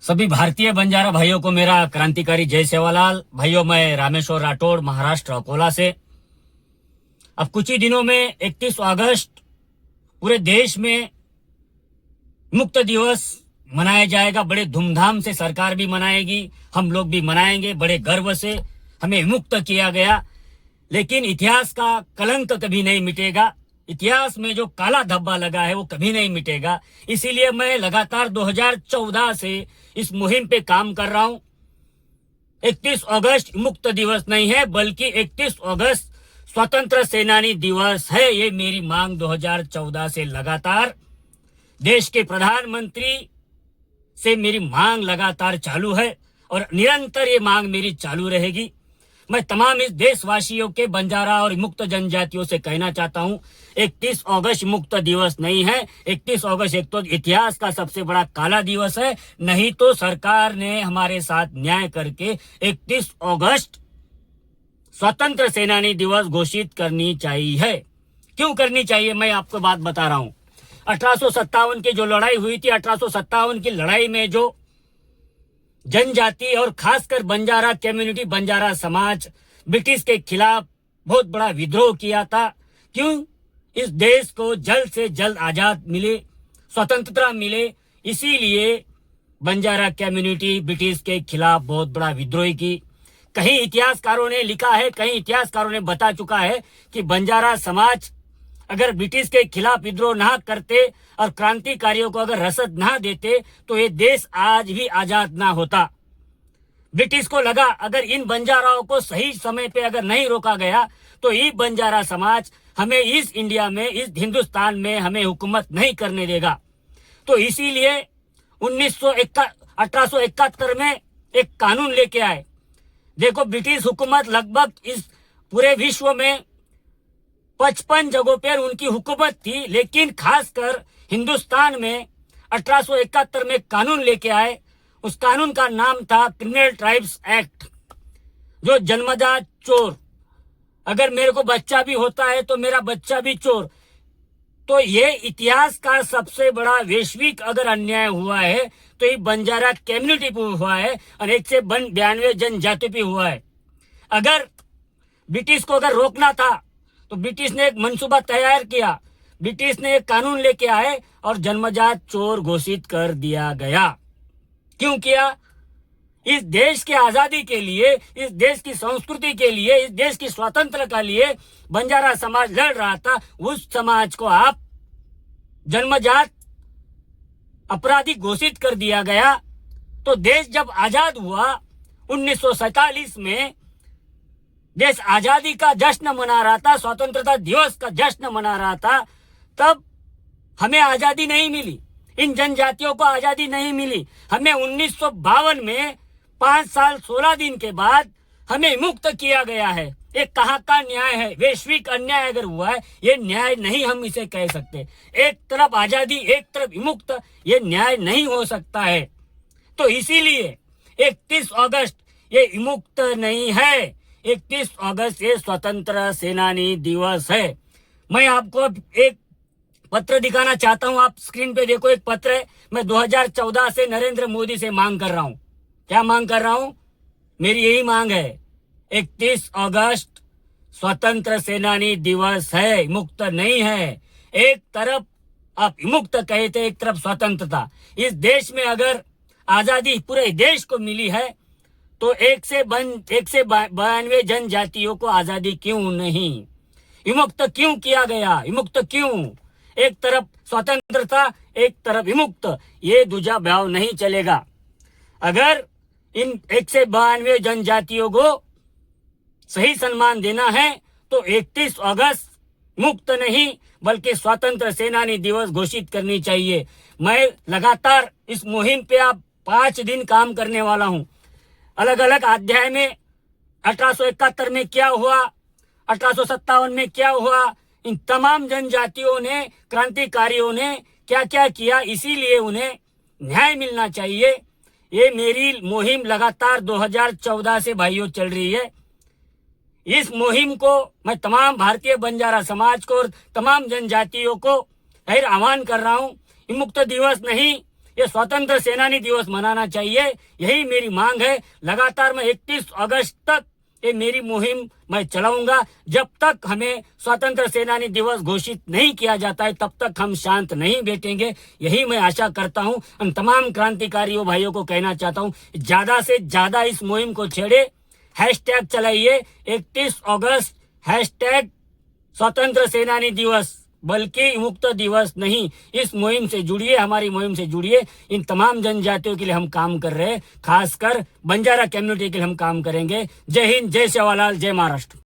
सभी भारतीय बंजारा भाइयों को मेरा क्रांतिकारी जय सेवालाल। भाइयों, मैं रामेश्वर राठौड़, महाराष्ट्र अकोला से। अब कुछ ही दिनों में 31 अगस्त पूरे देश में मुक्त दिवस मनाया जाएगा। बड़े धूमधाम से सरकार भी मनाएगी, हम लोग भी मनाएंगे। बड़े गर्व से हमें मुक्त किया गया, लेकिन इतिहास का कलंक कभी नहीं मिटेगा। इतिहास में जो काला धब्बा लगा है वो कभी नहीं मिटेगा। इसीलिए मैं लगातार 2014 से इस मुहिम पे काम कर रहा हूं। 31 अगस्त मुक्त दिवस नहीं है, बल्कि 31 अगस्त स्वतंत्र सेनानी दिवस है। ये मेरी मांग 2014 से लगातार देश के प्रधानमंत्री से मेरी मांग लगातार चालू है और निरंतर ये मांग मेरी चालू रहेगी। मैं तमाम इस देशवासियों के बंजारा और मुक्त जनजातियों से कहना चाहता हूं, 31 अगस्त मुक्त दिवस नहीं है। 31 अगस्त एक तो इतिहास का सबसे बड़ा काला दिवस है, नहीं तो सरकार ने हमारे साथ न्याय करके 31 अगस्त स्वतंत्र सेनानी दिवस घोषित करनी चाहिए। क्यों करनी चाहिए, मैं आपको बात बता रहा हूं। 1857 की जो लड़ाई हुई थी, 1857 की लड़ाई में जो जनजाति और खासकर बंजारा कम्युनिटी, बंजारा समाज ब्रिटिश के खिलाफ बहुत बड़ा विद्रोह किया था। क्यों? इस देश को जल्द से जल्द आजाद मिले, स्वतंत्रता मिले, इसीलिए बंजारा कम्युनिटी ब्रिटिश के खिलाफ बहुत बड़ा विद्रोह की। कहीं इतिहासकारों ने लिखा है, कहीं इतिहासकारों ने बता चुका है कि बंजारा समाज अगर ब्रिटिश के खिलाफ विद्रोह ना करते और क्रांतिकारियों को अगर रसद ना देते तो ये देश आज भी आजाद ना होता। ब्रिटिश को लगा अगर इन बंजाराओं को सही समय पे अगर नहीं रोका गया तो ये बंजारा समाज हमें इस इंडिया में, इस हिंदुस्तान में हमें हुकूमत नहीं करने देगा। तो इसीलिए 1871 में एक कानून लेके आए। देखो, ब्रिटिश हुकूमत लगभग इस पूरे विश्व में 55 जगहों पर उनकी हुकूमत थी, लेकिन खासकर हिंदुस्तान में 1871 में कानून लेके आए। उस कानून का नाम था क्रिमिनल ट्राइब्स एक्ट। जो जन्मजात चोर, अगर मेरे को बच्चा भी होता है तो मेरा बच्चा भी चोर। तो ये इतिहास का सबसे बड़ा वैश्विक अगर अन्याय हुआ है तो ये बंजारा कम्युनिटी पे हुआ है और 192 जनजाति पे हुआ है। अगर ब्रिटिश को अगर रोकना था तो ब्रिटिश ने एक मंसूबा तैयार किया, ब्रिटिश ने एक कानून लेके आए और जन्मजात चोर घोषित कर दिया गया। क्यों किया? इस देश की आजादी के लिए, इस देश की संस्कृति के लिए, इस देश की स्वतंत्रता के लिए बंजारा समाज लड़ रहा था। उस समाज को आप जन्मजात अपराधी घोषित कर दिया गया। तो देश जब आजाद हुआ 1947 में, देश आजादी का जश्न मना रहा था, स्वतंत्रता दिवस का जश्न मना रहा था, तब हमें आजादी नहीं मिली, इन जनजातियों को आजादी नहीं मिली। हमें 1952 में 5 साल 16 दिन के बाद हमें मुक्त किया गया है। ये कहाँ का न्याय है? वैश्विक अन्याय अगर हुआ है, ये न्याय नहीं हम इसे कह सकते। एक तरफ आजादी, एक तरफ विमुक्त, ये न्याय नहीं हो सकता है। तो इसीलिए 31 अगस्त ये विमुक्त नहीं है, 31 अगस्त ये स्वतंत्र सेनानी दिवस है। मैं आपको एक पत्र दिखाना चाहता हूं। आप स्क्रीन पे देखो, एक पत्र है। मैं 2014 से नरेंद्र मोदी से मांग कर रहा हूं। क्या मांग कर रहा हूं? मेरी यही मांग है, 31 अगस्त स्वतंत्र सेनानी दिवस है, मुक्त नहीं है। एक तरफ आप मुक्त कहते, एक तरफ स्वतंत्रता। इस देश में अगर आजादी पूरे देश को मिली है तो 192 जनजातियों को आजादी क्यों नहीं? विमुक्त क्यों किया गया? विमुक्त क्यों? एक तरफ स्वतंत्रता, एक तरफ विमुक्त, ये दूजा भाव नहीं चलेगा। अगर इन 192 जनजातियों को सही सम्मान देना है तो 31 अगस्त मुक्त नहीं बल्कि स्वतंत्र सेनानी दिवस घोषित करनी चाहिए। मैं लगातार इस मुहिम पे आप 5 दिन काम करने वाला हूं। अलग अलग अध्याय में 1871 में क्या हुआ, 1857 में क्या हुआ, इन तमाम जनजातियों ने, क्रांतिकारियों ने क्या क्या किया, इसीलिए उन्हें न्याय मिलना चाहिए। ये मेरी मुहिम लगातार 2014 से भाइयों चल रही है। इस मुहिम को मैं तमाम भारतीय बंजारा समाज को और तमाम जनजातियों को आह्वान कर रहा हूं। मुक्त दिवस नहीं, ये स्वतंत्र सेनानी दिवस मनाना चाहिए। यही मेरी मांग है। लगातार मैं 31 अगस्त तक ये मेरी मुहिम मैं चलाऊंगा। जब तक हमें स्वतंत्र सेनानी दिवस घोषित नहीं किया जाता है तब तक हम शांत नहीं बैठेंगे। यही मैं आशा करता हूं। हम तमाम क्रांतिकारियों भाइयों को कहना चाहता हूं, ज्यादा से ज्यादा इस मुहिम को छेड़े, हैशटैग चलाइए 31 अगस्त, हैशटैग स्वतंत्र सेनानी दिवस, बल्कि मुक्त दिवस नहीं। इस मुहिम से जुड़िए, हमारी मुहिम से जुड़िए। इन तमाम जनजातियों के लिए हम काम कर रहे हैं, खासकर बंजारा कम्युनिटी के लिए हम काम करेंगे। जय हिंद, जय सेवालाल, जय महाराष्ट्र।